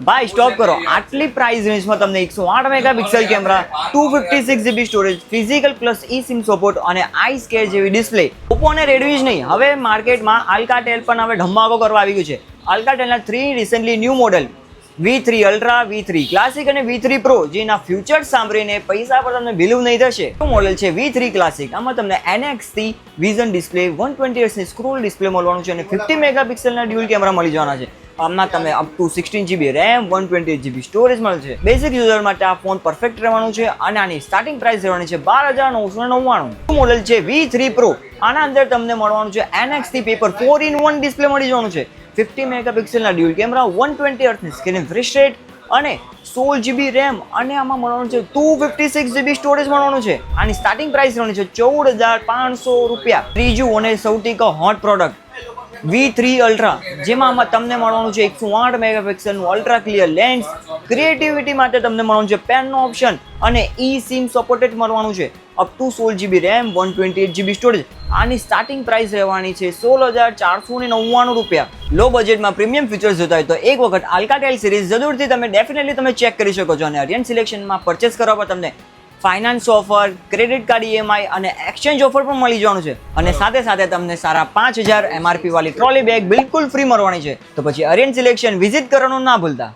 ભાઈ સ્ટોપ કરો, આટલી પ્રાઇસ રેન્જમાં તમને 108 megapixel camera, 256GB storage, physical plus e sim support અને આઈ સ્કેર જેવી ડિસ્પ્લે. ઓપ્પો અને રેડમી જ નહીં, હવે માર્કેટમાં આલ્કાટેલ પણ હવે ધમાકો કરવા આવી ગયું છે. આલ્કાટેલના 3 recently new model V3 ultra, V3 classic અને V3 પ્રો, જેના ફ્યુચર્સ સાંભળીને પૈસા પર તમને બિલીવ નહીં થશે. મોડેલ છે V3 ક્લાસિક. આમાં તમને NXT વિઝન ડિસ્પ્લે, 120 હર્ટ્ઝની સ્ક્રોલ ડિસ્પ્લે મળવાનું છે અને 50 મેગાપિક્સલના ડ્યુઅલ કેમેરા મળી જવાના છે. આમાં તમે up to 16GB RAM, 128GB storage મળશે. બેઝિક યુઝર માટે આ ફોન પરફેક્ટ રહેવાનું છે અને આની સ્ટાર્ટિંગ પ્રાઇસ રહેવાની છે 12,999. મોડેલ છે V3 પ્રો. આના અંદર તમને મળવાનું છે NXT પેપર 4-in-1 ડિસ્પ્લે મળી જવાનું છે. 50 મેગાપિક્સલના ડ્યુઅલ કેમેરા, 120 હર્ટ્ઝની સ્ક્રીન રિફ્રેશ રેટ અને 16GB RAM અને આમાં મળવાનું છે 256GB સ્ટોરેજ મળવાનું છે. આની સ્ટાર્ટિંગ પ્રાઇસ રહેવાની છે 14,500 રૂપિયા. ત્રીજું અને સૌથી હોટ પ્રોડક્ટ V3 અલ્ટ્રા, જેમાં તમને મળવાનું છે 108 મેગાપિક્સલનું અલ્ટ્રા ક્લિયર લેન્સ. ક્રિએટિવિટી માટે તમને મળવાનું છે પેનનો ઓપ્શન અને ઈ સિમ સપોર્ટેડ મળવાનું છે. Up to 16GB RAM, 128GB storage. આની સ્ટાર્ટિંગ પ્રાઇસ રહેવાની છે 16,499 રૂપિયા. લો બજેટમાં પ્રીમિયમ ફીચર્સ જોતા હોય તો એક વખત આલ્કાટેલ સિરીઝ જરૂરથી તમે ચેક કરી શકો છો. અને આર્યન સિલેક્શનમાં પરચેસ કરવા પર તમને finance offer, credit card EMI અને એક્સચેન્જ ઓફર પણ મળી જવાનું છે. અને સાથે તમને સારા 5,000 MRP વાળી ટ્રોલી બેગ બિલકુલ ફ્રી મળવાની છે. તો પછી આર્યન સિલેક્શન વિઝિટ કરવાનું ના ભૂલતા.